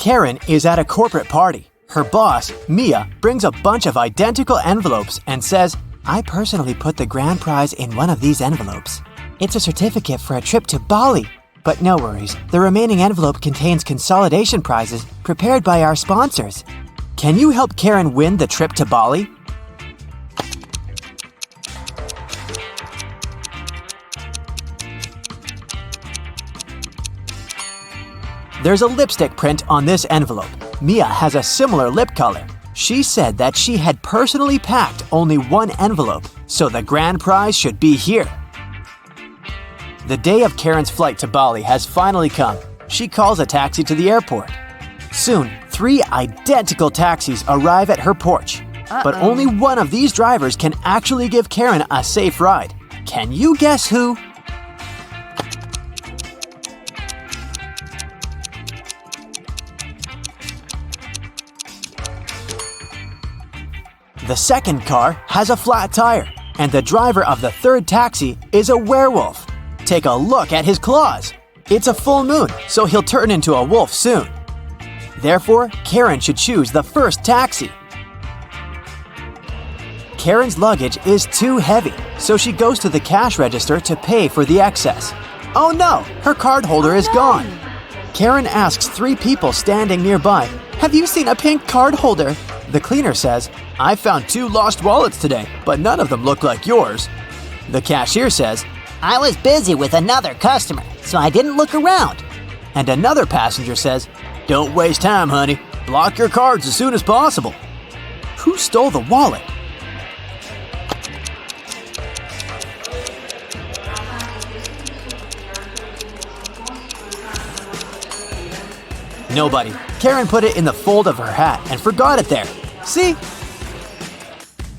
Karen is at a corporate party. Her boss, Mia, brings a bunch of identical envelopes and says, "I personally put the grand prize in one of these envelopes. It's a certificate for a trip to Bali. But no worries, the remaining envelope contains consolidation prizes prepared by our sponsors. Can you help Karen win the trip to Bali?" There's a lipstick print on this envelope. Mia has a similar lip color. She said that she had personally packed only one envelope, so the grand prize should be here. The day of Karen's flight to Bali has finally come. She calls a taxi to the airport. Soon, 3 identical taxis arrive at her porch. But only one of these drivers can actually give Karen a safe ride. Can you guess who? The second car has a flat tire, and the driver of the third taxi is a werewolf. Take a look at his claws. It's a full moon, so he'll turn into a wolf soon. Therefore, Karen should choose the first taxi. Karen's luggage is too heavy, so she goes to the cash register to pay for the excess. Oh no, her card holder is gone. Karen asks 3 people standing nearby, "Have you seen a pink card holder?" The cleaner says, "I found 2 lost wallets today, but none of them look like yours." The cashier says, "I was busy with another customer, so I didn't look around." and another passenger says, "Don't waste time, honey. Block your cards as soon as possible." Who stole the wallet? Nobody. Karen put it in the fold of her hat and forgot it there. See?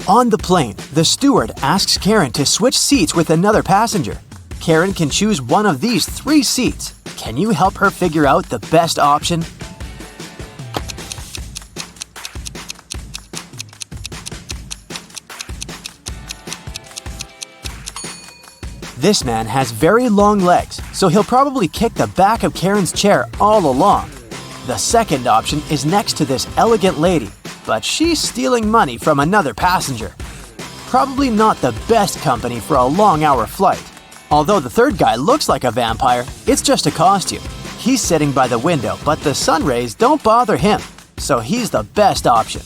On the plane, the steward asks Karen to switch seats with another passenger. Karen can choose one of these 3 seats. Can you help her figure out the best option? This man has very long legs, so he'll probably kick the back of Karen's chair all along. The second option is next to this elegant lady, but she's stealing money from another passenger. Probably not the best company for a long-hour flight. Although the third guy looks like a vampire, it's just a costume. He's sitting by the window, but the sun rays don't bother him, so he's the best option.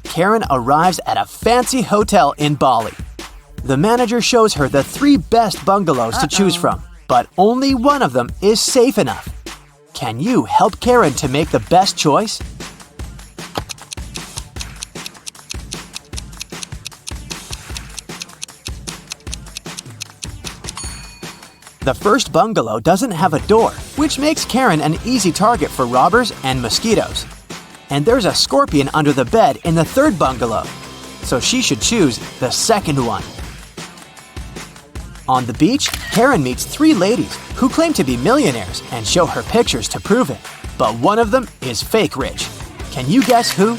Karen arrives at a fancy hotel in Bali. The manager shows her the 3 best bungalows to choose from, but only one of them is safe enough. Can you help Karen to make the best choice? The first bungalow doesn't have a door, which makes Karen an easy target for robbers and mosquitoes. And there's a scorpion under the bed in the third bungalow, so she should choose the second one. On the beach, Karen meets 3 ladies who claim to be millionaires and show her pictures to prove it. But one of them is fake rich. Can you guess who?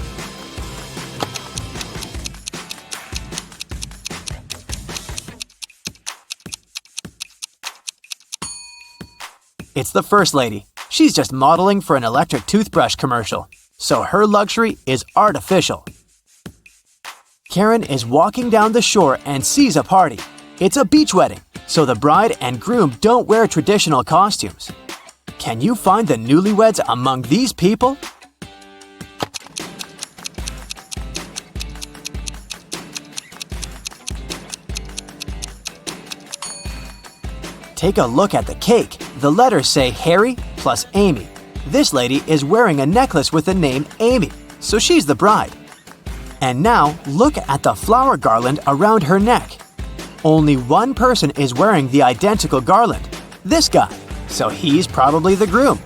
It's the first lady. She's just modeling for an electric toothbrush commercial, so her luxury is artificial. Karen is walking down the shore and sees a party. It's a beach wedding, so the bride and groom don't wear traditional costumes. Can you find the newlyweds among these people? Take a look at the cake. The letters say Harry plus Amy. This lady is wearing a necklace with the name Amy, so she's the bride. And now, look at the flower garland around her neck. Only one person is wearing the identical garland, this guy, so he's probably the groom.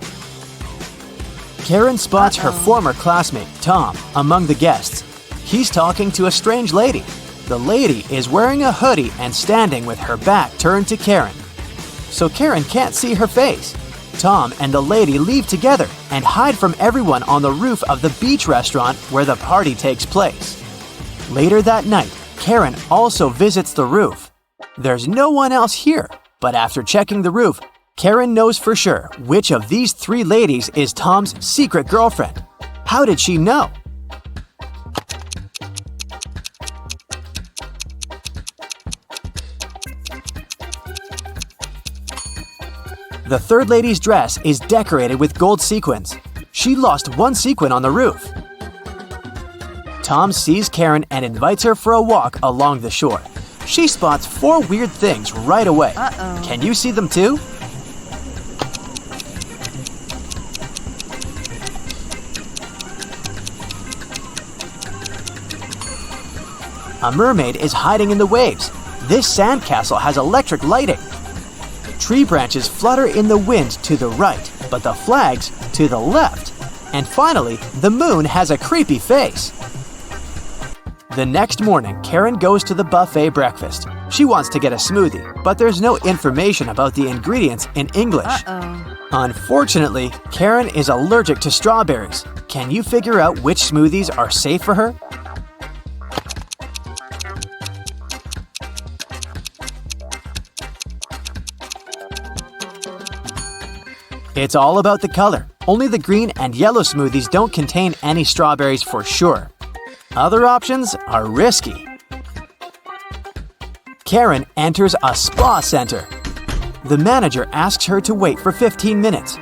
Karen spots her former classmate, Tom, among the guests. He's talking to a strange lady. The lady is wearing a hoodie and standing with her back turned to Karen, so Karen can't see her face. Tom and the lady leave together and hide from everyone on the roof of the beach restaurant where the party takes place. Later that night, Karen also visits the roof. There's no one else here, but after checking the roof, Karen knows for sure which of these three ladies is Tom's secret girlfriend. How did she know? The third lady's dress is decorated with gold sequins. She lost one sequin on the roof. Tom sees Karen and invites her for a walk along the shore. She spots four weird things right away. Can you see them too? A mermaid is hiding in the waves. This sandcastle has electric lighting. Tree branches flutter in the wind to the right, but the flags to the left. And finally, the moon has a creepy face. The next morning, Karen goes to the buffet breakfast. She wants to get a smoothie, but there's no information about the ingredients in English. Unfortunately, Karen is allergic to strawberries. Can you figure out which smoothies are safe for her? It's all about the color. Only the green and yellow smoothies don't contain any strawberries for sure. Other options are risky. Karen enters a spa center. The manager asks her to wait for 15 minutes.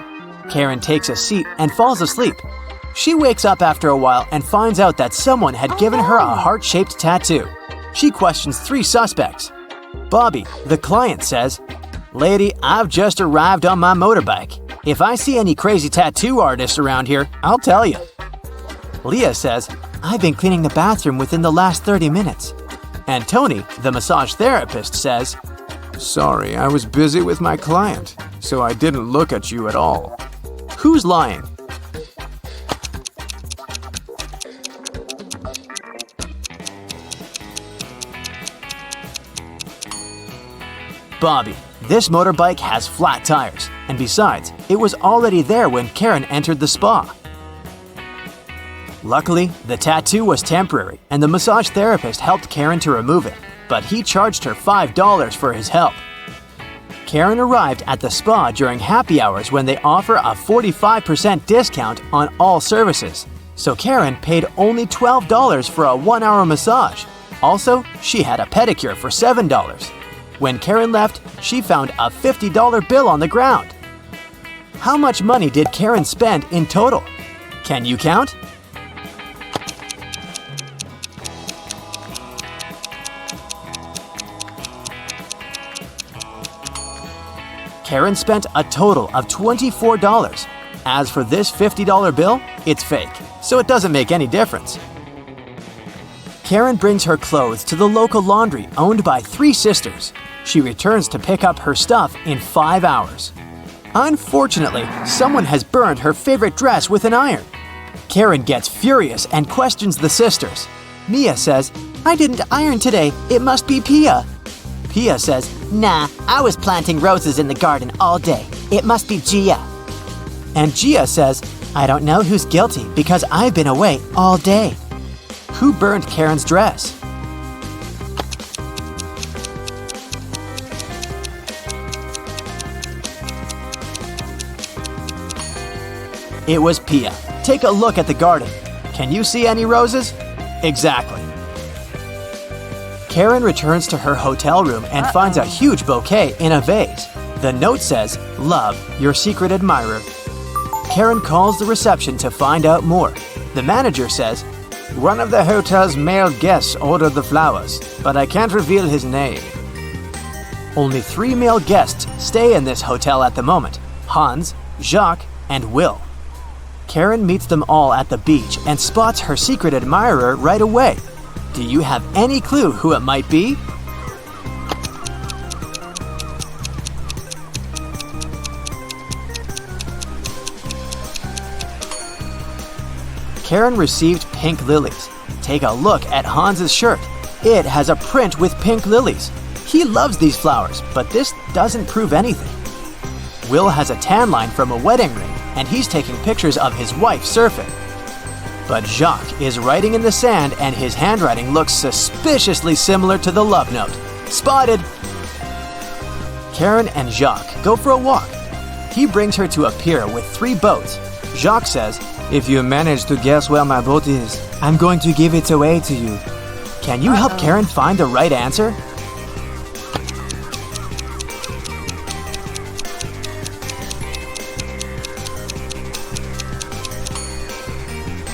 Karen takes a seat and falls asleep. She wakes up after a while and finds out that someone had given her a heart-shaped tattoo. She questions three suspects. Bobby, the client, says, "Lady, I've just arrived on my motorbike. If I see any crazy tattoo artists around here, I'll tell you." Leah says, "I've been cleaning the bathroom within the last 30 minutes. And Tony, the massage therapist, says, "Sorry, I was busy with my client, so I didn't look at you at all." Who's lying? Bobby. This motorbike has flat tires, and besides, it was already there when Karen entered the spa. Luckily, the tattoo was temporary, and the massage therapist helped Karen to remove it, but he charged her $5 for his help. Karen arrived at the spa during happy hours when they offer a 45% discount on all services, so Karen paid only $12 for a 1-hour massage. Also, she had a pedicure for $7. When Karen left, she found a $50 bill on the ground. How much money did Karen spend in total? Can you count? Karen spent a total of $24. As for this $50 bill, it's fake, so it doesn't make any difference. Karen brings her clothes to the local laundry owned by three sisters. She returns to pick up her stuff in 5 hours. Unfortunately, someone has burned her favorite dress with an iron. Karen gets furious and questions the sisters. Mia says, "I didn't iron today. It must be Pia." Pia says, Nah, I was planting roses in the garden all day. It must be Gia. and Gia says, "I don't know who's guilty because I've been away all day." Who burned Karen's dress? It was Pia. Take a look at the garden. Can you see any roses? Exactly. Karen returns to her hotel room and finds a huge bouquet in a vase. The note says, "Love, your secret admirer." Karen calls the reception to find out more. The manager says, "One of the hotel's male guests ordered the flowers, but I can't reveal his name." Only 3 male guests stay in this hotel at the moment: Hans, Jacques, and Will. Karen meets them all at the beach and spots her secret admirer right away. Do you have any clue who it might be? Karen received pink lilies. Take a look at Hans's shirt. It has a print with pink lilies. He loves these flowers, but this doesn't prove anything. Will has a tan line from a wedding ring, and he's taking pictures of his wife surfing. But Jacques is writing in the sand, and his handwriting looks suspiciously similar to the love note. Spotted! Karen and Jacques go for a walk. He brings her to a pier with 3 boats. Jacques says, "If you manage to guess where my boat is, I'm going to give it away to you." Can you help Karen find the right answer?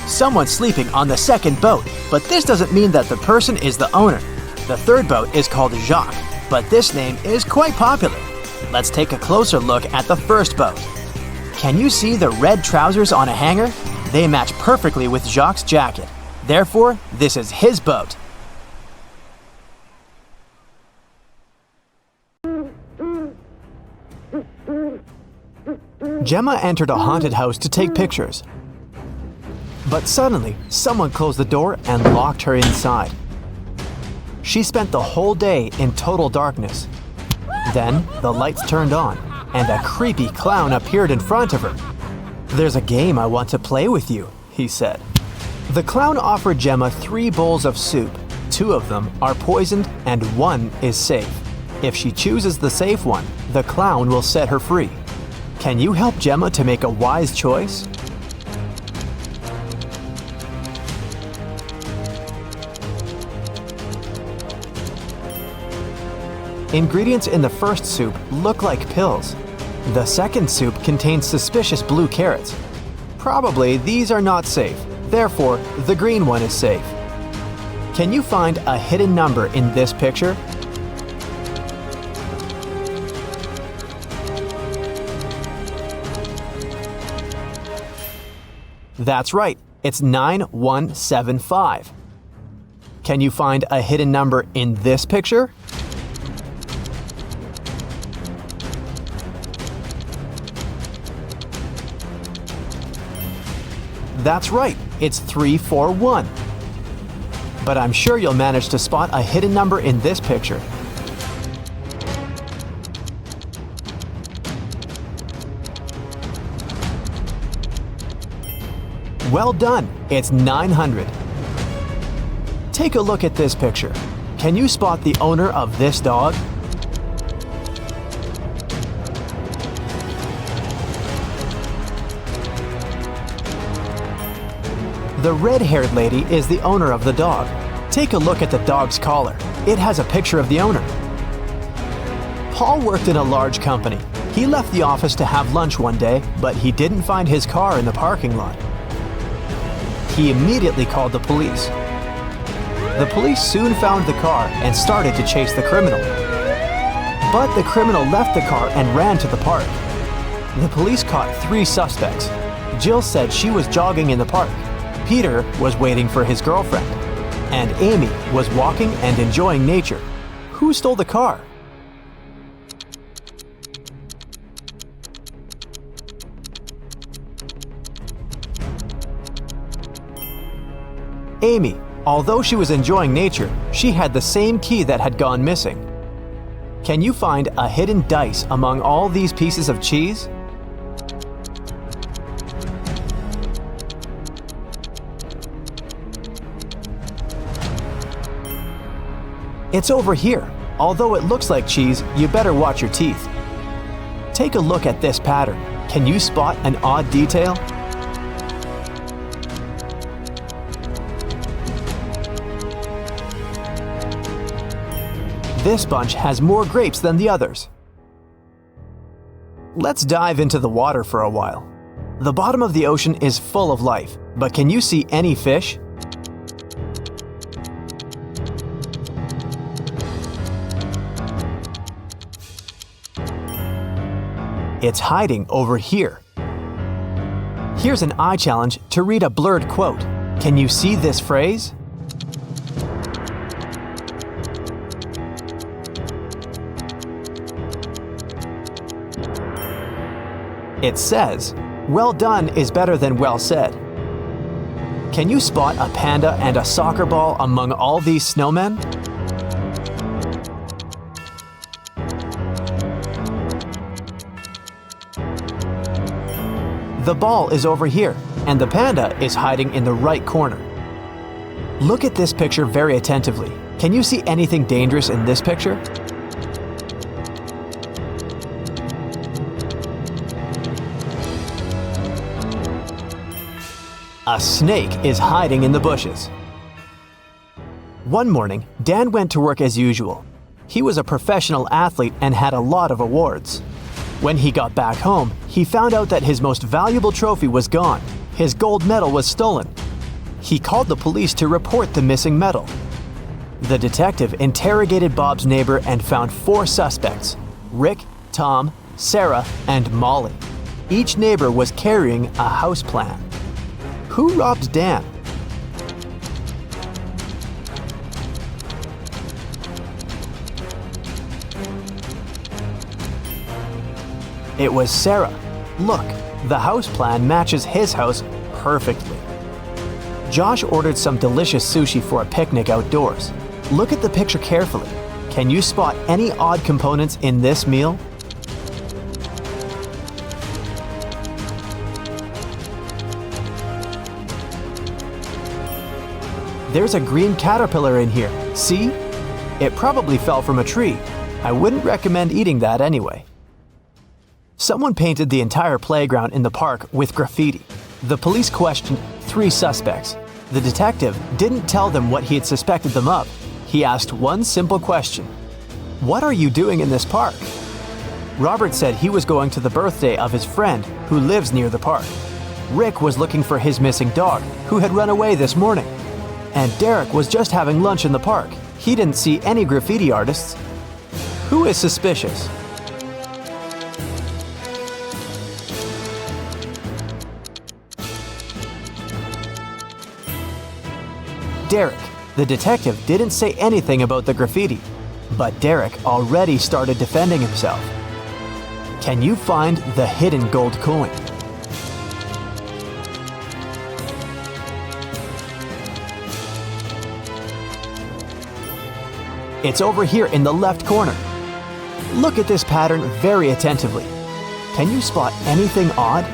Someone's sleeping on the second boat, but this doesn't mean that the person is the owner. The third boat is called Jacques, but this name is quite popular. Let's take a closer look at the first boat. Can you see the red trousers on a hanger? They match perfectly with Jacques' jacket. Therefore, this is his boat. Gemma entered a haunted house to take pictures. But suddenly, someone closed the door and locked her inside. She spent the whole day in total darkness. Then, the lights turned on, and a creepy clown appeared in front of her. "There's a game I want to play with you," he said. The clown offered Gemma 3 bowls of soup. 2 of them are poisoned and 1 is safe. If she chooses the safe one, the clown will set her free. Can you help Gemma to make a wise choice? Ingredients in the first soup look like pills. The second soup contains suspicious blue carrots. Probably these are not safe, therefore the green one is safe. Can you find a hidden number in this picture? That's right, it's 9175. Can you find a hidden number in this picture? That's right, it's 341. But I'm sure you'll manage to spot a hidden number in this picture. Well done, it's 900. Take a look at this picture. Can you spot the owner of this dog? The red-haired lady is the owner of the dog. Take a look at the dog's collar. It has a picture of the owner. Paul worked in a large company. He left the office to have lunch one day, but he didn't find his car in the parking lot. He immediately called the police. The police soon found the car and started to chase the criminal. But the criminal left the car and ran to the park. The police caught 3 suspects. Jill said she was jogging in the park. Peter was waiting for his girlfriend. And Amy was walking and enjoying nature. Who stole the car? Amy. Although she was enjoying nature, she had the same key that had gone missing. Can you find a hidden dice among all these pieces of cheese? It's over here. Although it looks like cheese, you better watch your teeth. Take a look at this pattern. Can you spot an odd detail? This bunch has more grapes than the others. Let's dive into the water for a while. The bottom of the ocean is full of life, but can you see any fish? It's hiding over here. Here's an eye challenge to read a blurred quote. Can you see this phrase? It says, "Well done is better than well said." Can you spot a panda and a soccer ball among all these snowmen? The ball is over here, and the panda is hiding in the right corner. Look at this picture very attentively. Can you see anything dangerous in this picture? A snake is hiding in the bushes. One morning, Dan went to work as usual. He was a professional athlete and had a lot of awards. When he got back home, he found out that his most valuable trophy was gone. His gold medal was stolen. He called the police to report the missing medal. The detective interrogated Bob's neighbor and found 4 suspects: Rick, Tom, Sarah, and Molly. Each neighbor was carrying a house plan. Who robbed Dan? It was Sarah. Look, the house plan matches his house perfectly. Josh ordered some delicious sushi for a picnic outdoors. Look at the picture carefully. Can you spot any odd components in this meal? There's a green caterpillar in here. See? It probably fell from a tree. I wouldn't recommend eating that anyway. Someone painted the entire playground in the park with graffiti. The police questioned 3 suspects. The detective didn't tell them what he had suspected them of. He asked one simple question: "What are you doing in this park?" Robert said he was going to the birthday of his friend who lives near the park. Rick was looking for his missing dog, who had run away this morning. And Derek was just having lunch in the park. He didn't see any graffiti artists. Who is suspicious? Derek. The detective didn't say anything about the graffiti, but Derek already started defending himself. Can you find the hidden gold coin? It's over here in the left corner. Look at this pattern very attentively. Can you spot anything odd?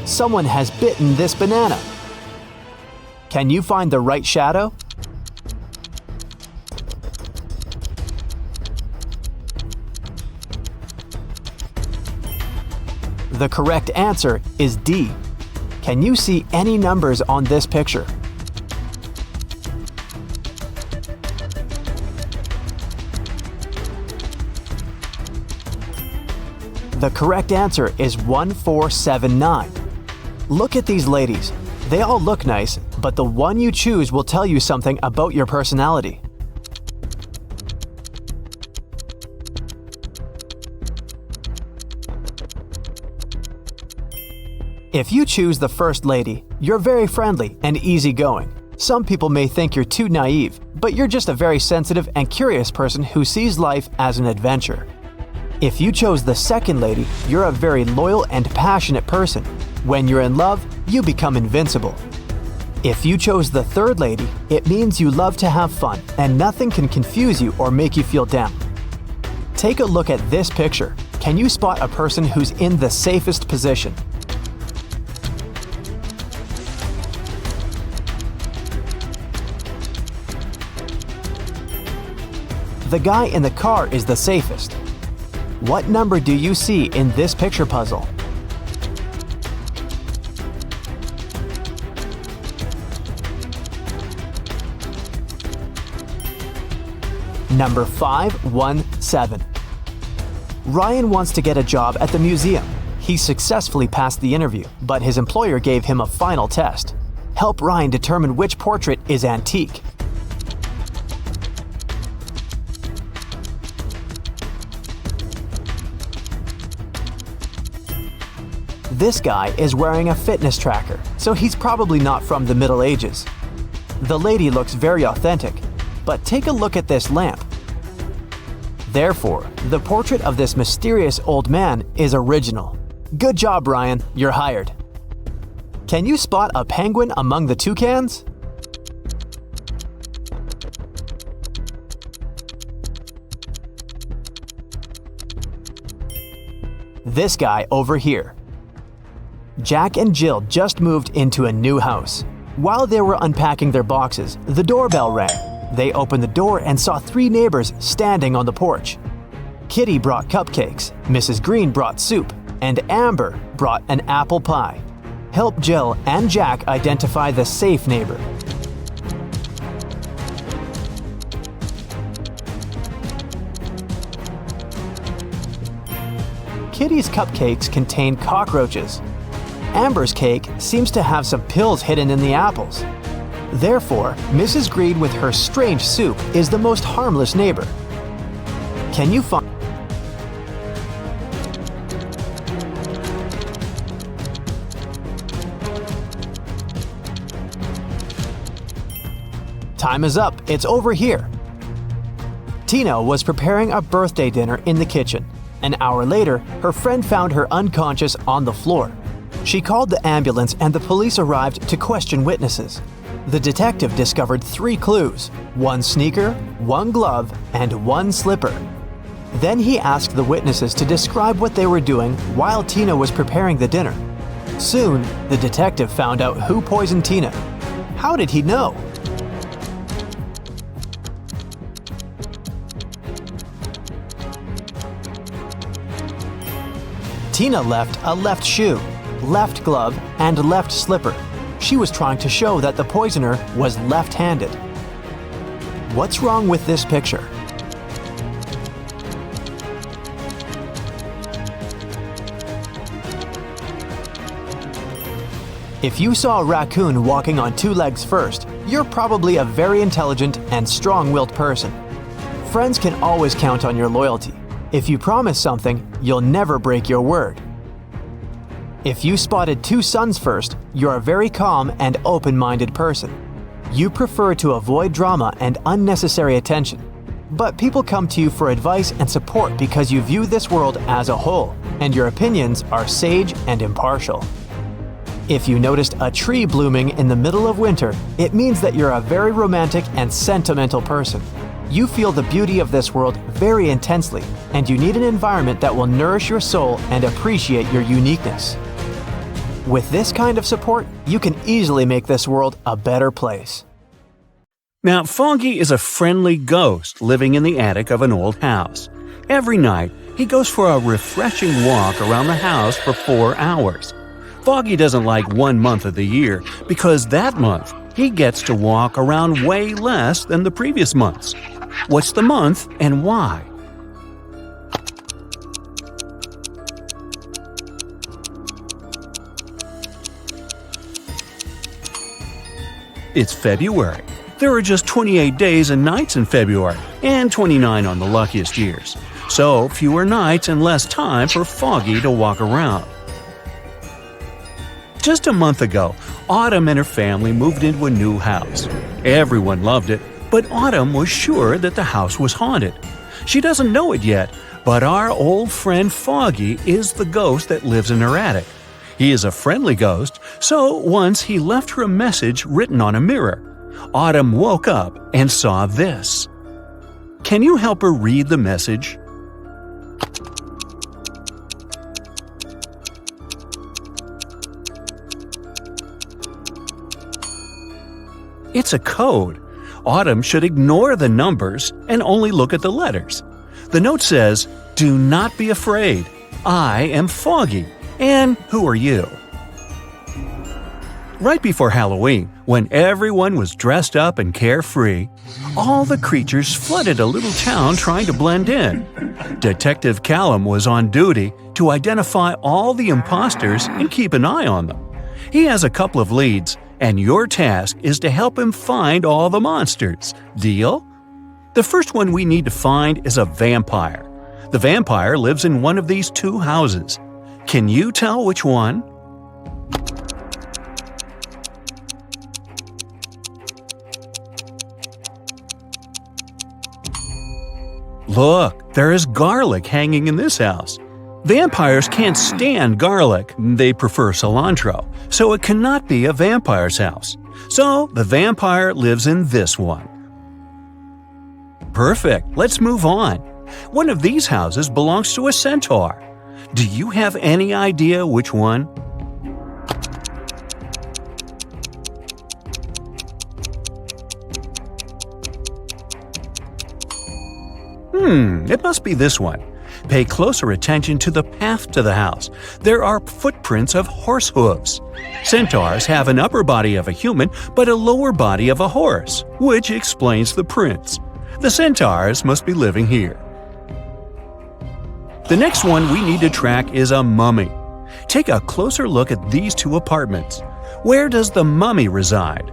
Someone has bitten this banana. Can you find the right shadow? The correct answer is D. Can you see any numbers on this picture? The correct answer is 1479. Look at these ladies. They all look nice, but the one you choose will tell you something about your personality. If you choose the first lady, you're very friendly and easygoing. Some people may think you're too naive, but you're just a very sensitive and curious person who sees life as an adventure. If you chose the second lady, you're a very loyal and passionate person. When you're in love, you become invincible. If you chose the third lady, it means you love to have fun and nothing can confuse you or make you feel down. Take a look at this picture. Can you spot a person who's in the safest position? The guy in the car is the safest. What number do you see in this picture puzzle? Number 517. Ryan wants to get a job at the museum. He successfully passed the interview, but his employer gave him a final test. Help Ryan determine which portrait is antique. This guy is wearing a fitness tracker, so he's probably not from the Middle Ages. The lady looks very authentic, but take a look at this lamp. Therefore, the portrait of this mysterious old man is original. Good job, Ryan, you're hired. Can you spot a penguin among the toucans? This guy over here. Jack and Jill just moved into a new house. While they were unpacking their boxes, the doorbell rang. They opened the door and saw 3 neighbors standing on the porch. Kitty brought cupcakes, Mrs. Green brought soup, and Amber brought an apple pie. Help Jill and Jack identify the safe neighbor. Kitty's cupcakes contain cockroaches. Amber's cake seems to have some pills hidden in the apples. Therefore, Mrs. Green with her strange soup is the most harmless neighbor. Can you find... Time is up. It's over here. Tina was preparing a birthday dinner in the kitchen. An hour later, her friend found her unconscious on the floor. She called the ambulance and the police arrived to question witnesses. The detective discovered 3 clues: 1 sneaker, 1 glove, and 1 slipper. Then he asked the witnesses to describe what they were doing while Tina was preparing the dinner. Soon, the detective found out who poisoned Tina. How did he know? Tina left a left shoe, left glove, and left slipper. She was trying to show that the poisoner was left-handed. What's wrong with this picture? If you saw a raccoon walking on 2 legs first, you're probably a very intelligent and strong-willed person. Friends can always count on your loyalty. If you promise something, you'll never break your word. If you spotted 2 suns first, you're a very calm and open-minded person. You prefer to avoid drama and unnecessary attention. But people come to you for advice and support because you view this world as a whole, and your opinions are sage and impartial. If you noticed a tree blooming in the middle of winter, it means that you're a very romantic and sentimental person. You feel the beauty of this world very intensely, and you need an environment that will nourish your soul and appreciate your uniqueness. With this kind of support, you can easily make this world a better place. Now, Foggy is a friendly ghost living in the attic of an old house. Every night, he goes for a refreshing walk around the house for 4 hours. Foggy doesn't like 1 month of the year because that month he gets to walk around way less than the previous months. What's the month and why? It's February. There are just 28 days and nights in February, and 29 on the luckiest years. So, fewer nights and less time for Foggy to walk around. Just a month ago, Autumn and her family moved into a new house. Everyone loved it, but Autumn was sure that the house was haunted. She doesn't know it yet, but our old friend Foggy is the ghost that lives in her attic. He is a friendly ghost, so once he left her a message written on a mirror. Autumn woke up and saw this. Can you help her read the message? It's a code. Autumn should ignore the numbers and only look at the letters. The note says, "Do not be afraid. I am Foggy. And who are you?" Right before Halloween, when everyone was dressed up and carefree, all the creatures flooded a little town trying to blend in. Detective Callum was on duty to identify all the imposters and keep an eye on them. He has a couple of leads, and your task is to help him find all the monsters. Deal? The first one we need to find is a vampire. The vampire lives in one of these 2 houses. Can you tell which one? Look, there is garlic hanging in this house. Vampires can't stand garlic, they prefer cilantro, so it cannot be a vampire's house. So the vampire lives in this one. Perfect, let's move on. One of these houses belongs to a centaur. Do you have any idea which one? It must be this one. Pay closer attention to the path to the house. There are footprints of horse hooves. Centaurs have an upper body of a human, but a lower body of a horse, which explains the prints. The centaurs must be living here. The next one we need to track is a mummy. Take a closer look at these two apartments. Where does the mummy reside?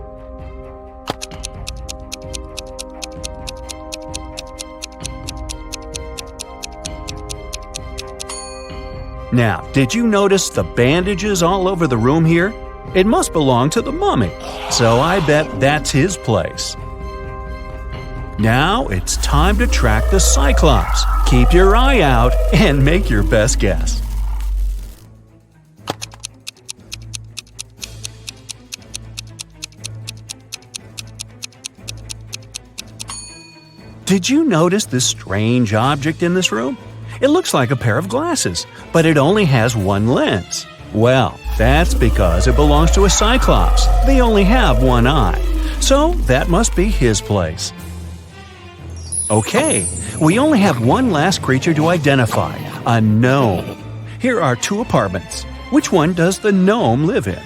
Now, did you notice the bandages all over the room here? It must belong to the mummy, so I bet that's his place. Now it's time to track the cyclops. Keep your eye out and make your best guess. Did you notice this strange object in this room? It looks like a pair of glasses, but it only has one lens. Well, that's because it belongs to a cyclops. They only have one eye. So that must be his place. Okay, we only have one last creature to identify, a gnome. Here are two apartments. Which one does the gnome live in?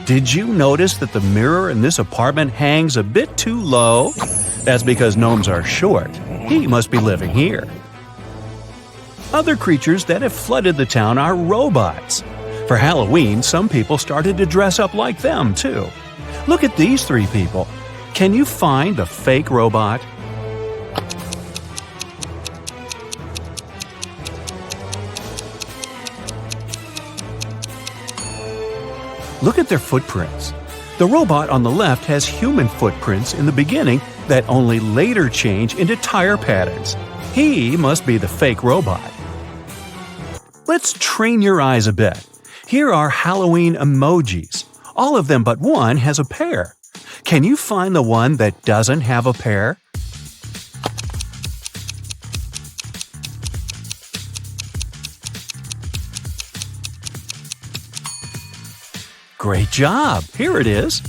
Did you notice that the mirror in this apartment hangs a bit too low? That's because gnomes are short. He must be living here. Other creatures that have flooded the town are robots. For Halloween, some people started to dress up like them, too. Look at these three people. Can you find the fake robot? Look at their footprints. The robot on the left has human footprints in the beginning that only later change into tire patterns. He must be the fake robot. Let's train your eyes a bit. Here are Halloween emojis. All of them but one has a pair. Can you find the one that doesn't have a pair? Great job! Here it is.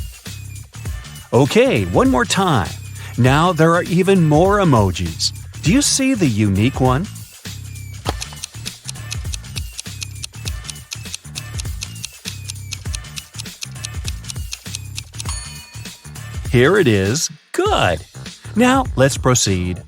Okay, one more time. Now there are even more emojis. Do you see the unique one? Here it is. Good! Now let's proceed.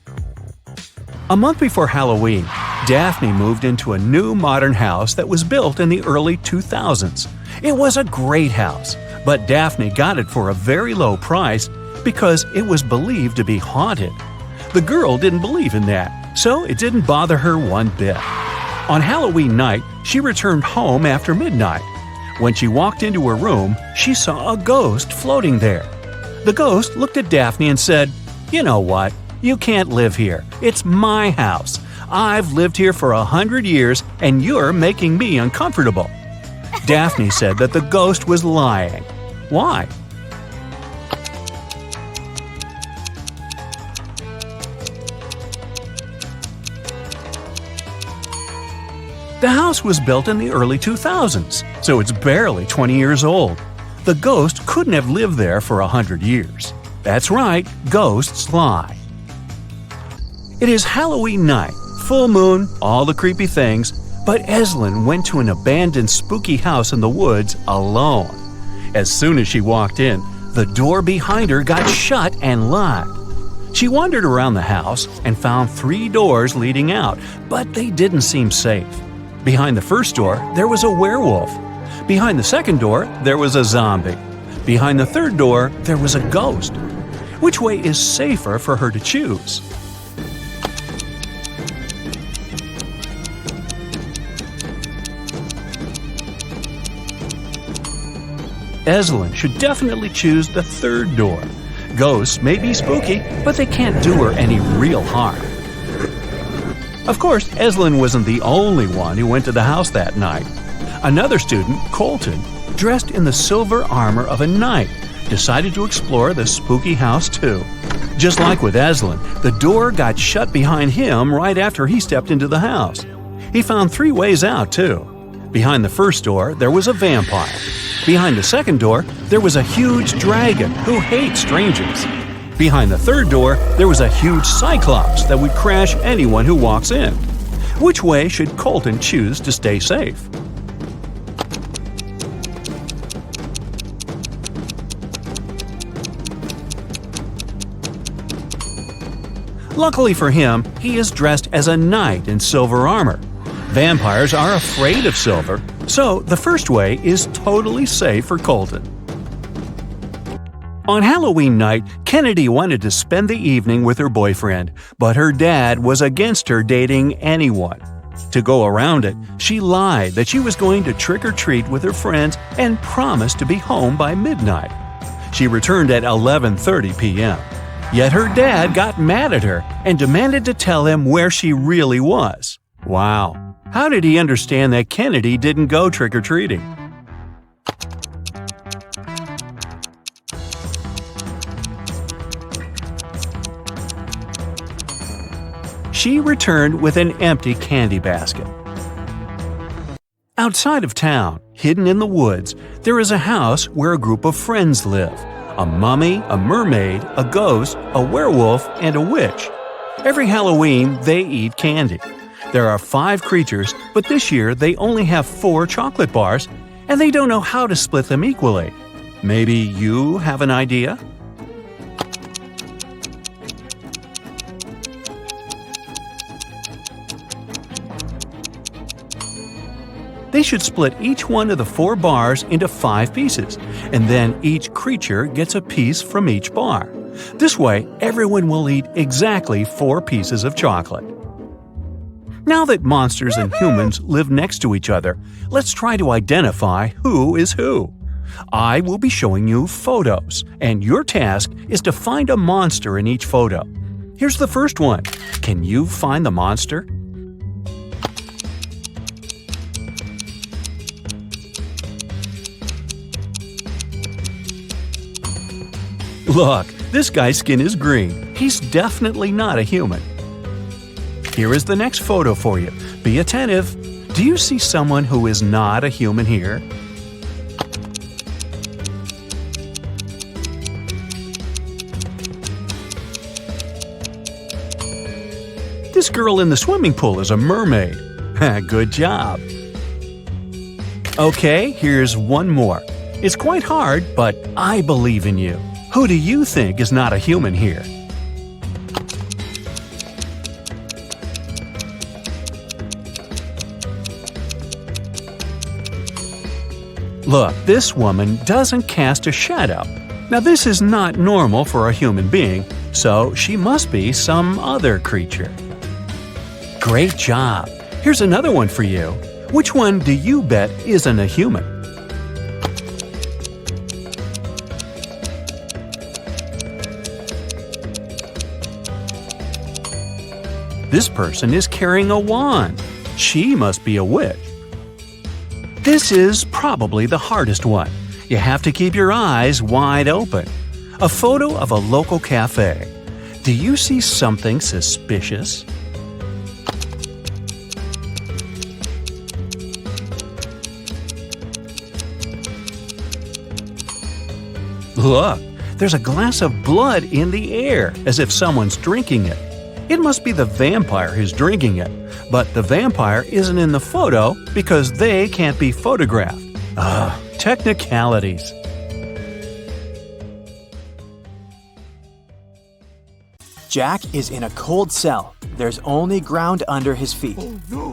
A month before Halloween, Daphne moved into a new modern house that was built in the early 2000s. It was a great house, but Daphne got it for a very low price because it was believed to be haunted. The girl didn't believe in that, so it didn't bother her one bit. On Halloween night, she returned home after midnight. When she walked into her room, she saw a ghost floating there. The ghost looked at Daphne and said, "You know what? You can't live here. It's my house. I've lived here for 100 years and you're making me uncomfortable." Daphne said that the ghost was lying. Why? The house was built in the early 2000s, so it's barely 20 years old. The ghost couldn't have lived there for 100 years. That's right, ghosts lie. It is Halloween night, full moon, all the creepy things, but Eslyn went to an abandoned spooky house in the woods alone. As soon as she walked in, the door behind her got shut and locked. She wandered around the house and found 3 doors leading out, but they didn't seem safe. Behind the first door, there was a werewolf. Behind the second door, there was a zombie. Behind the third door, there was a ghost. Which way is safer for her to choose? Eslyn should definitely choose the third door. Ghosts may be spooky, but they can't do her any real harm. Of course, Eslyn wasn't the only one who went to the house that night. Another student, Colton, dressed in the silver armor of a knight, decided to explore the spooky house too. Just like with Eslyn, the door got shut behind him right after he stepped into the house. He found 3 ways out too. Behind the first door, there was a vampire. Behind the second door, there was a huge dragon who hates strangers. Behind the third door, there was a huge cyclops that would crash anyone who walks in. Which way should Colton choose to stay safe? Luckily for him, he is dressed as a knight in silver armor. Vampires are afraid of silver, so the first way is totally safe for Colton. On Halloween night, Kennedy wanted to spend the evening with her boyfriend, but her dad was against her dating anyone. To go around it, she lied that she was going to trick-or-treat with her friends and promised to be home by midnight. She returned at 11:30 p.m. Yet her dad got mad at her and demanded to tell him where she really was. Wow, how did he understand that Kennedy didn't go trick-or-treating? She returned with an empty candy basket. Outside of town, hidden in the woods, there is a house where a group of friends live. A mummy, a mermaid, a ghost, a werewolf, and a witch. Every Halloween, they eat candy. There are 5 creatures, but this year they only have 4 chocolate bars, and they don't know how to split them equally. Maybe you have an idea? They should split each one of the 4 bars into 5 pieces, and then each creature gets a piece from each bar. This way, everyone will eat exactly 4 pieces of chocolate. Now that monsters and humans live next to each other, let's try to identify who is who. I will be showing you photos, and your task is to find a monster in each photo. Here's the first one. Can you find the monster? Look, this guy's skin is green. He's definitely not a human. Here is the next photo for you. Be attentive. Do you see someone who is not a human here? This girl in the swimming pool is a mermaid. Good job. Okay, here's one more. It's quite hard, but I believe in you. Who do you think is not a human here? Look, this woman doesn't cast a shadow. Now this is not normal for a human being, so she must be some other creature. Great job! Here's another one for you. Which one do you bet isn't a human? This person is carrying a wand. She must be a witch. This is probably the hardest one. You have to keep your eyes wide open. A photo of a local cafe. Do you see something suspicious? Look, there's a glass of blood in the air, as if someone's drinking it. It must be the vampire who's drinking it, but the vampire isn't in the photo because they can't be photographed. Technicalities. Jack is in a cold cell. There's only ground under his feet.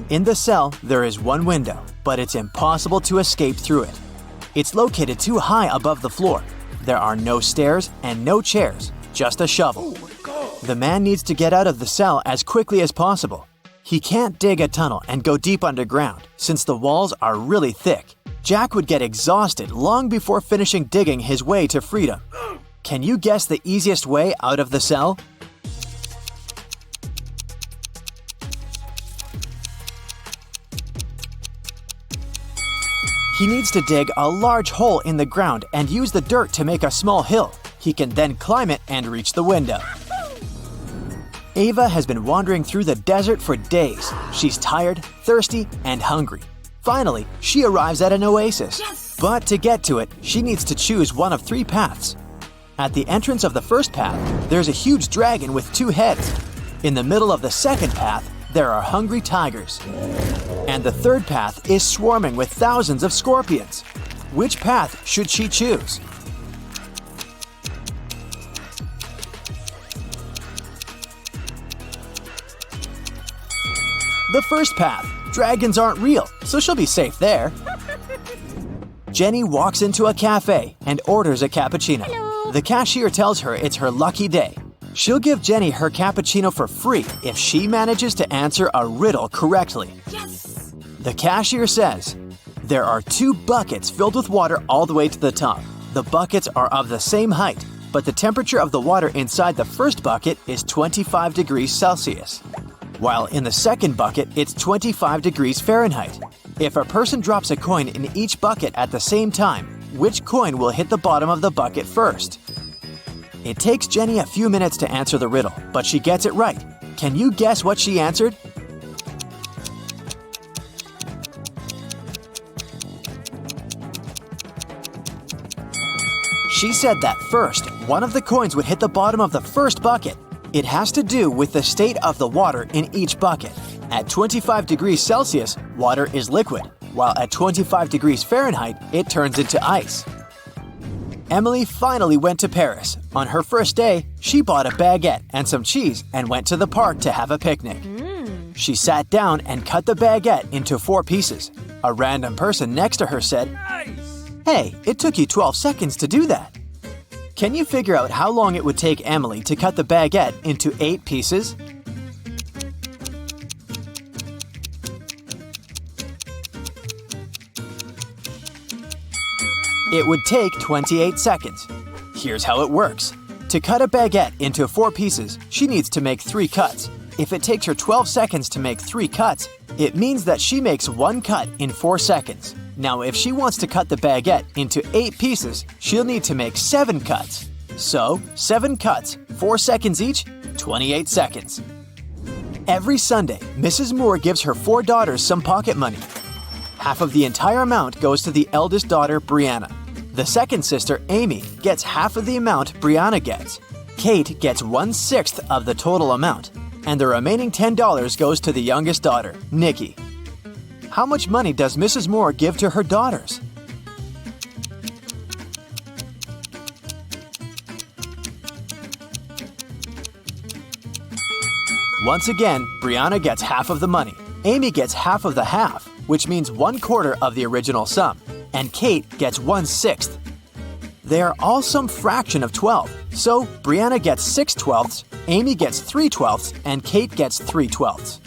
In the cell, there is one window, but it's impossible to escape through it. It's located too high above the floor. There are no stairs and no chairs, just a shovel. The man needs to get out of the cell as quickly as possible. He can't dig a tunnel and go deep underground, since the walls are really thick. Jack would get exhausted long before finishing digging his way to freedom. Can you guess the easiest way out of the cell? He needs to dig a large hole in the ground and use the dirt to make a small hill. He can then climb it and reach the window. Ava has been wandering through the desert for days. She's tired, thirsty, and hungry. Finally, she arrives at an oasis. Yes! But to get to it, she needs to choose one of 3 paths. At the entrance of the first path, there's a huge dragon with 2 heads. In the middle of the second path, there are hungry tigers. And the third path is swarming with thousands of scorpions. Which path should she choose? The first path. Dragons aren't real, so she'll be safe there. Jenny walks into a cafe and orders a cappuccino. Hello. The cashier tells her it's her lucky day. She'll give Jenny her cappuccino for free if she manages to answer a riddle correctly. Yes! The cashier says, there are 2 buckets filled with water all the way to the top. The buckets are of the same height, but the temperature of the water inside the first bucket is 25 degrees Celsius, while in the second bucket it's 25 degrees Fahrenheit. If a person drops a coin in each bucket at the same time, which coin will hit the bottom of the bucket first? It takes Jenny a few minutes to answer the riddle, but she gets it right. Can you guess what she answered? She said that first, one of the coins would hit the bottom of the first bucket. It has to do with the state of the water in each bucket. At 25 degrees Celsius, water is liquid, while at 25 degrees Fahrenheit, it turns into ice. Emily finally went to Paris. On her first day, she bought a baguette and some cheese and went to the park to have a picnic. She sat down and cut the baguette into 4 pieces. A random person next to her said, Nice! "Hey, it took you 12 seconds to do that." Can you figure out how long it would take Emily to cut the baguette into 8 pieces? It would take 28 seconds. Here's how it works. To cut a baguette into 4 pieces, she needs to make 3 cuts. If it takes her 12 seconds to make 3 cuts, it means that she makes 1 cut in 4 seconds. Now, if she wants to cut the baguette into 8 pieces, she'll need to make 7 cuts. So, 7 cuts, 4 seconds each, 28 seconds. Every Sunday, Mrs. Moore gives her 4 daughters some pocket money. Half of the entire amount goes to the eldest daughter, Brianna. The second sister, Amy, gets half of the amount Brianna gets. Kate gets 1/6 of the total amount. And the remaining $10 goes to the youngest daughter, Nikki. How much money does Mrs. Moore give to her daughters? Once again, Brianna gets half of the money. Amy gets half of the half, which means 1/4 of the original sum. And Kate gets 1/6. They are all some fraction of 12, so Brianna gets 6/12, Amy gets 3/12, and Kate gets 3/12.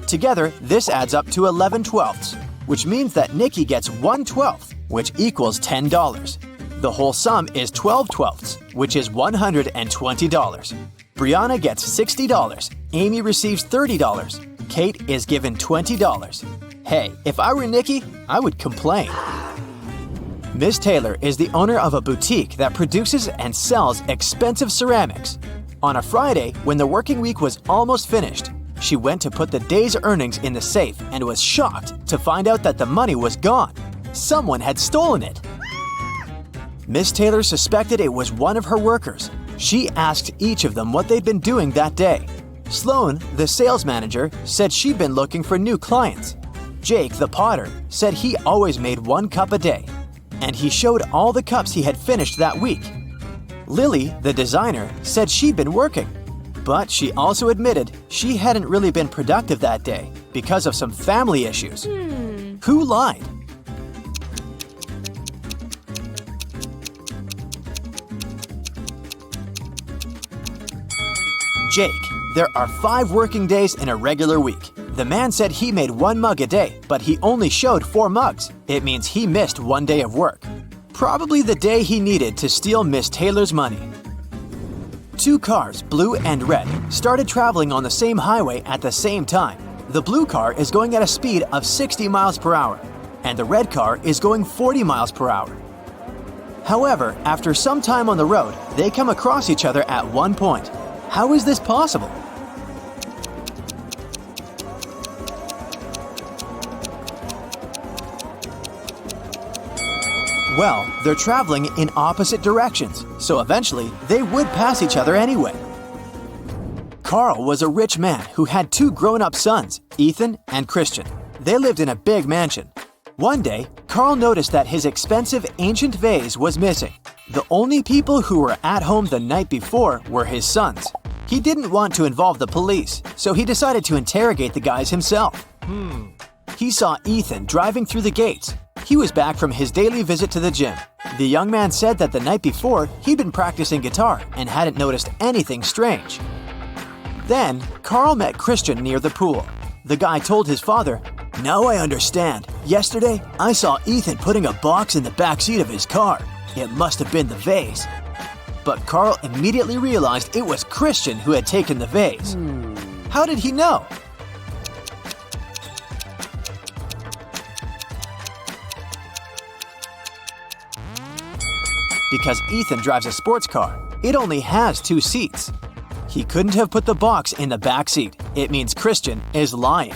Together, this adds up to 11/12, which means that Nikki gets 1/12, which equals $10. The whole sum is 12/12, which is $120. Brianna gets $60, Amy receives $30, Kate is given $20. Hey, if I were Nikki, I would complain. Miss Taylor is the owner of a boutique that produces and sells expensive ceramics. On a Friday, when the working week was almost finished, she went to put the day's earnings in the safe and was shocked to find out that the money was gone. Someone had stolen it. Miss Taylor suspected it was one of her workers. She asked each of them what they'd been doing that day. Sloan, the sales manager, said she'd been looking for new clients. Jake, the potter, said he always made 1 cup a day, and he showed all the cups he had finished that week. Lily, the designer, said she'd been working, but she also admitted she hadn't really been productive that day because of some family issues. Who lied? Jake. There are 5 working days in a regular week. The man said he made 1 mug a day, but he only showed 4 mugs. It means he missed 1 day of work. Probably the day he needed to steal Miss Taylor's money. 2 cars, blue and red, started traveling on the same highway at the same time. The blue car is going at a speed of 60 miles per hour, and the red car is going 40 miles per hour. However, after some time on the road, they come across each other at one point. How is this possible? Well, they're traveling in opposite directions, so eventually they would pass each other anyway. Carl was a rich man who had two grown-up sons, Ethan and Christian. They lived in a big mansion. One day, Carl noticed that his expensive ancient vase was missing. The only people who were at home the night before were his sons. He didn't want to involve the police, so he decided to interrogate the guys himself. He saw Ethan driving through the gates. He was back from his daily visit to the gym. The young man said that the night before, he'd been practicing guitar and hadn't noticed anything strange. Then, Carl met Christian near the pool. The guy told his father, "Now I understand. Yesterday, I saw Ethan putting a box in the back seat of his car. It must have been the vase." But Carl immediately realized it was Christian who had taken the vase. How did he know? Because Ethan drives a sports car. It only has 2 seats. He couldn't have put the box in the back seat. It means Christian is lying.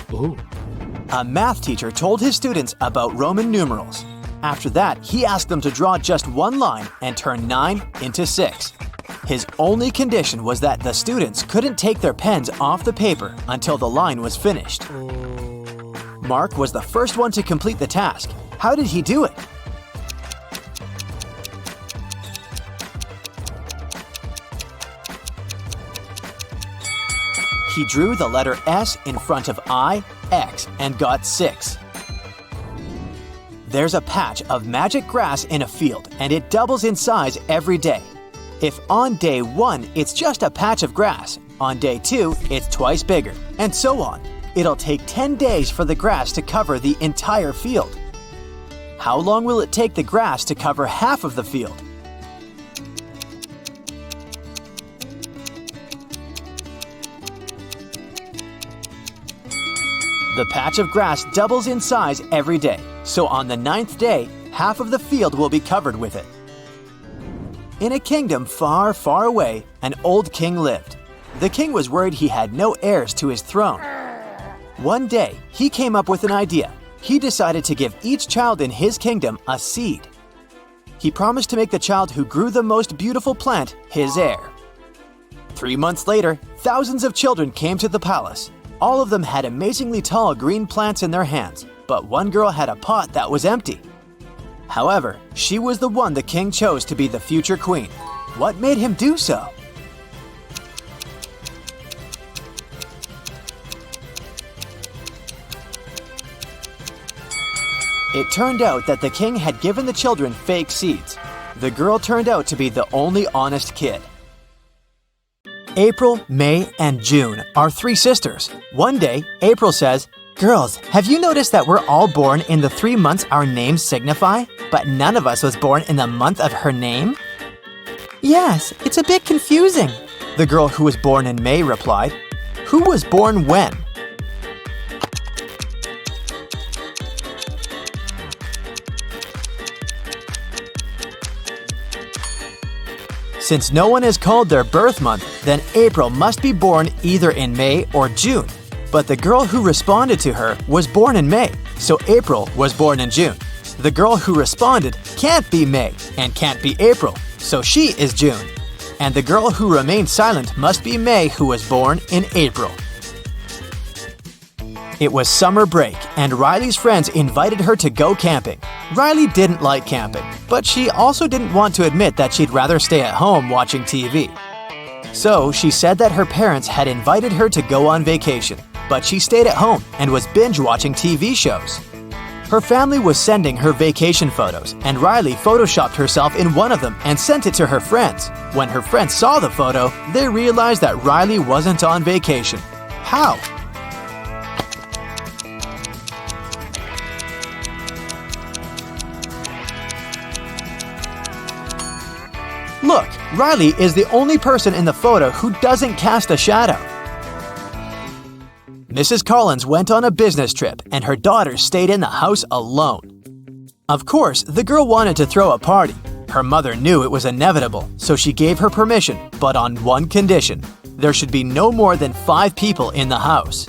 A math teacher told his students about Roman numerals. After that, he asked them to draw just one line and turn 9 into 6. His only condition was that the students couldn't take their pens off the paper until the line was finished. Mark was the first one to complete the task. How did he do it? He drew the letter S in front of I, X, and got 6. There's a patch of magic grass in a field, and it doubles in size every day. If on day 1 it's just a patch of grass, on day 2 it's twice bigger, and so on. It'll take 10 days for the grass to cover the entire field. How long will it take the grass to cover half of the field? The patch of grass doubles in size every day, so on the 9th day, half of the field will be covered with it. In a kingdom far, far away, an old king lived. The king was worried he had no heirs to his throne. One day, he came up with an idea. He decided to give each child in his kingdom a seed. He promised to make the child who grew the most beautiful plant his heir. 3 months later, thousands of children came to the palace. All of them had amazingly tall green plants in their hands, but one girl had a pot that was empty. However, she was the one the king chose to be the future queen. What made him do so? It turned out that the king had given the children fake seeds. The girl turned out to be the only honest kid. April, May, and June are 3 sisters. One day, April says, "Girls, have you noticed that we're all born in the 3 months our names signify, but none of us was born in the month of her name?" "Yes, it's a bit confusing," the girl who was born in May replied. "Who was born when?" Since no one is called their birth month, then April must be born either in May or June. But the girl who responded to her was born in May, so April was born in June. The girl who responded can't be May and can't be April, so she is June. And the girl who remained silent must be May, who was born in April. It was summer break, and Riley's friends invited her to go camping. Riley didn't like camping, but she also didn't want to admit that she'd rather stay at home watching TV. So she said that her parents had invited her to go on vacation, but she stayed at home and was binge-watching TV shows. Her family was sending her vacation photos, and Riley photoshopped herself in one of them and sent it to her friends. When her friends saw the photo, they realized that Riley wasn't on vacation. How? Look, Riley is the only person in the photo who doesn't cast a shadow. Mrs. Collins went on a business trip, and her daughters stayed in the house alone. Of course, the girl wanted to throw a party. Her mother knew it was inevitable, so she gave her permission, but on one condition. There should be no more than 5 people in the house.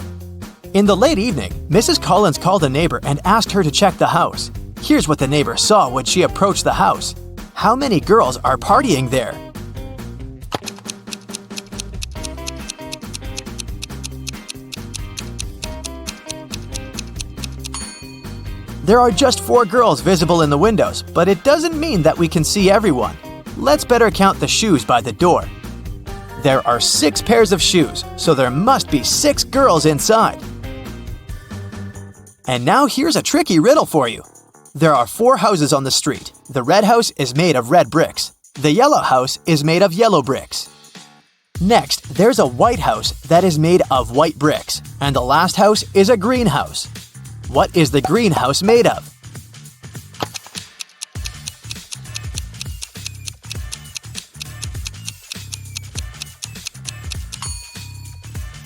In the late evening, Mrs. Collins called a neighbor and asked her to check the house. Here's what the neighbor saw when she approached the house. How many girls are partying there? There are just 4 girls visible in the windows, but it doesn't mean that we can see everyone. Let's better count the shoes by the door. There are 6 pairs of shoes, so there must be 6 girls inside. And now here's a tricky riddle for you. There are 4 houses on the street. The red house is made of red bricks. The yellow house is made of yellow bricks. Next, there's a white house that is made of white bricks. And the last house is a green house. What is the green house made of?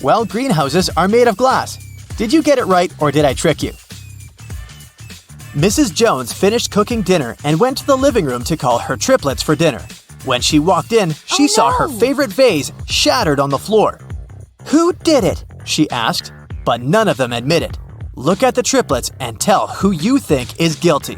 Well, greenhouses are made of glass. Did you get it right or did I trick you? Mrs. Jones finished cooking dinner and went to the living room to call her triplets for dinner. When she walked in, she saw her favorite vase shattered on the floor. Who did it? She asked, but none of them admitted. Look at the triplets and tell who you think is guilty.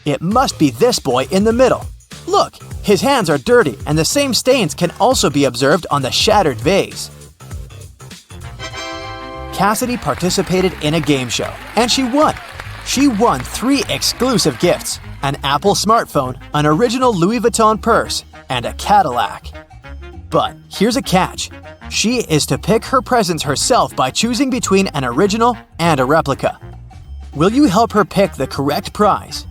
It must be this boy in the middle. Look, his hands are dirty and the same stains can also be observed on the shattered vase. Cassidy participated in a game show and she won. She won 3 exclusive gifts: an Apple smartphone, an original Louis Vuitton purse, and a Cadillac. But here's a catch. She is to pick her presents herself by choosing between an original and a replica. Will you help her pick the correct prize?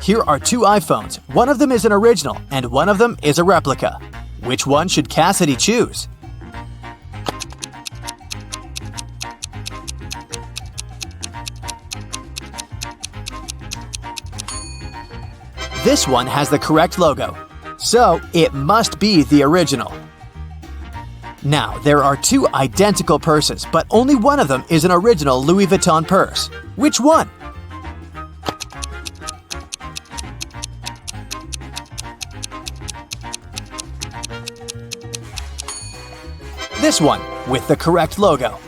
Here are 2 iPhones. One of them is an original and one of them is a replica. Which one should Cassidy choose? This one has the correct logo, so it must be the original. Now, there are 2 identical purses, but only one of them is an original Louis Vuitton purse. Which one? This one, with the correct logo.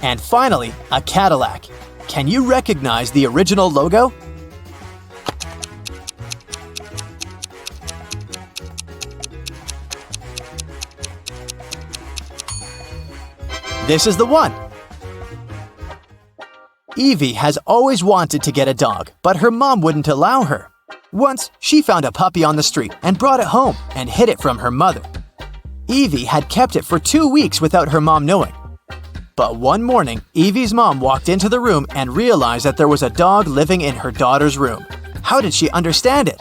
And finally, a Cadillac. Can you recognize the original logo? This is the one. Evie has always wanted to get a dog, but her mom wouldn't allow her. Once, she found a puppy on the street and brought it home and hid it from her mother. Evie had kept it for 2 weeks without her mom knowing. But one morning, Evie's mom walked into the room and realized that there was a dog living in her daughter's room. How did she understand it?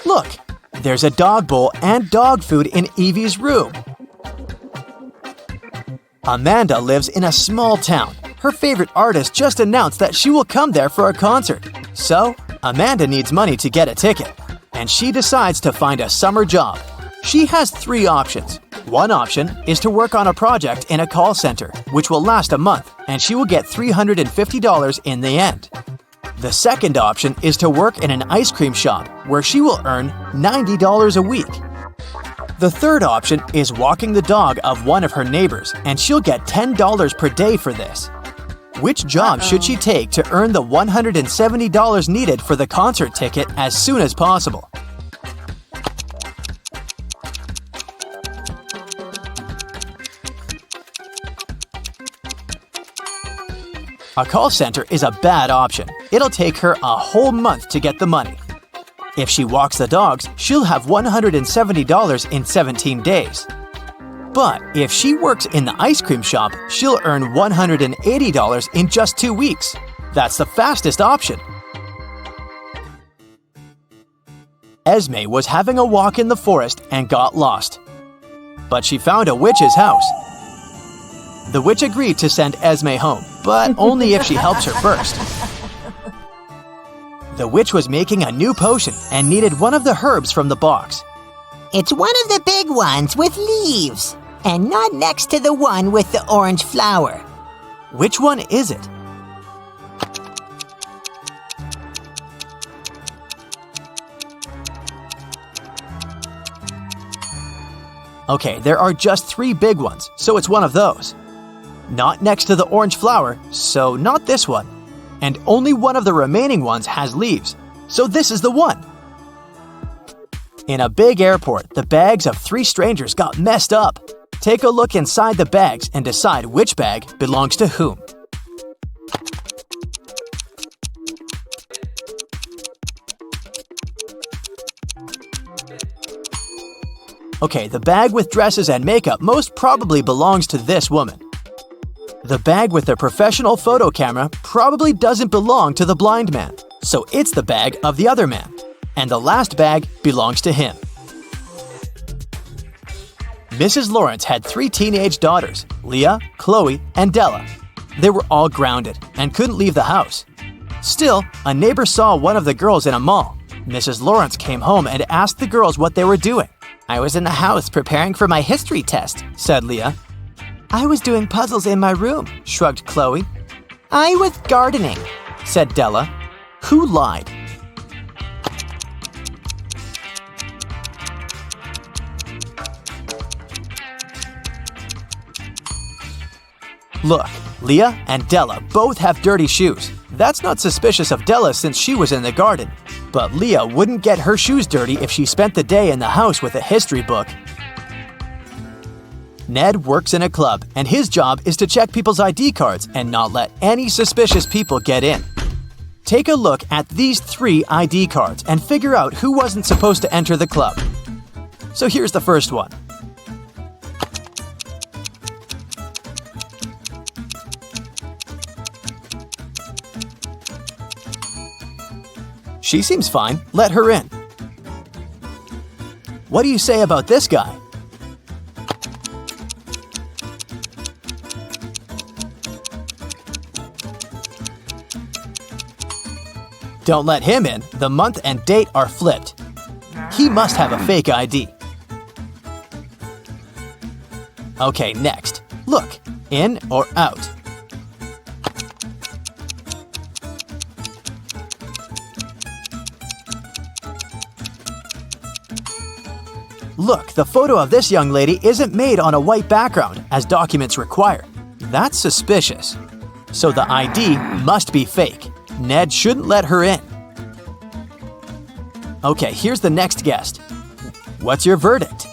Look, there's a dog bowl and dog food in Evie's room. Amanda lives in a small town. Her favorite artist just announced that she will come there for a concert. So, Amanda needs money to get a ticket. And she decides to find a summer job. She has 3 options. One option is to work on a project in a call center, which will last a month, and she will get $350 in the end. The second option is to work in an ice cream shop, where she will earn $90 a week. The third option is walking the dog of one of her neighbors, and she'll get $10 per day for this. Which job should she take to earn the $170 needed for the concert ticket as soon as possible? A call center is a bad option. It'll take her a whole month to get the money. If she walks the dogs, she'll have $170 in 17 days. But if she works in the ice cream shop, she'll earn $180 in just 2 weeks. That's the fastest option. Esme was having a walk in the forest and got lost. But she found a witch's house. The witch agreed to send Esme home, but only if she helps her first. The witch was making a new potion and needed one of the herbs from the box. It's one of the big ones with leaves, and not next to the one with the orange flower. Which one is it? Okay, there are just 3 big ones, so it's one of those. Not next to the orange flower, so not this one. And only one of the remaining ones has leaves, so this is the one. In a big airport, the bags of 3 strangers got messed up. Take a look inside the bags and decide which bag belongs to whom. Okay, the bag with dresses and makeup most probably belongs to this woman. The bag with the professional photo camera probably doesn't belong to the blind man, so it's the bag of the other man. And the last bag belongs to him. Mrs. Lawrence had 3 teenage daughters, Leah, Chloe, and Della. They were all grounded and couldn't leave the house. Still, a neighbor saw one of the girls in a mall. Mrs. Lawrence came home and asked the girls what they were doing. I was in the house preparing for my history test, said Leah. I was doing puzzles in my room, Shrugged Chloe. I was gardening, said Della. Who lied? Look, Leah and Della both have dirty shoes. That's not suspicious of Della since she was in the garden. But Leah wouldn't get her shoes dirty if she spent the day in the house with a history book. Ned works in a club, and his job is to check people's ID cards and not let any suspicious people get in. Take a look at these 3 ID cards and figure out who wasn't supposed to enter the club. So here's the first one. She seems fine. Let her in. What do you say about this guy? Don't let him in. The month and date are flipped. He must have a fake ID. Okay, next. Look, in or out? Look, the photo of this young lady isn't made on a white background, as documents require. That's suspicious. So the ID must be fake. Ned shouldn't let her in. Okay, here's the next guest. What's your verdict?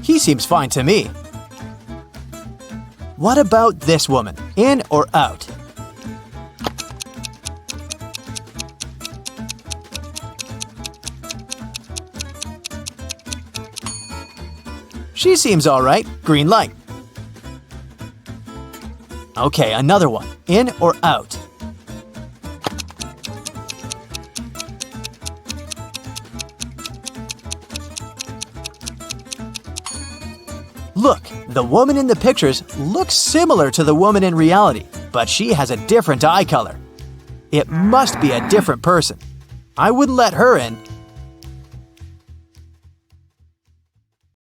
He seems fine to me. What about this woman? In or out? She seems all right. Green light. Okay, another one. In or out? Look, the woman in the pictures looks similar to the woman in reality, but she has a different eye color. It must be a different person. I wouldn't let her in.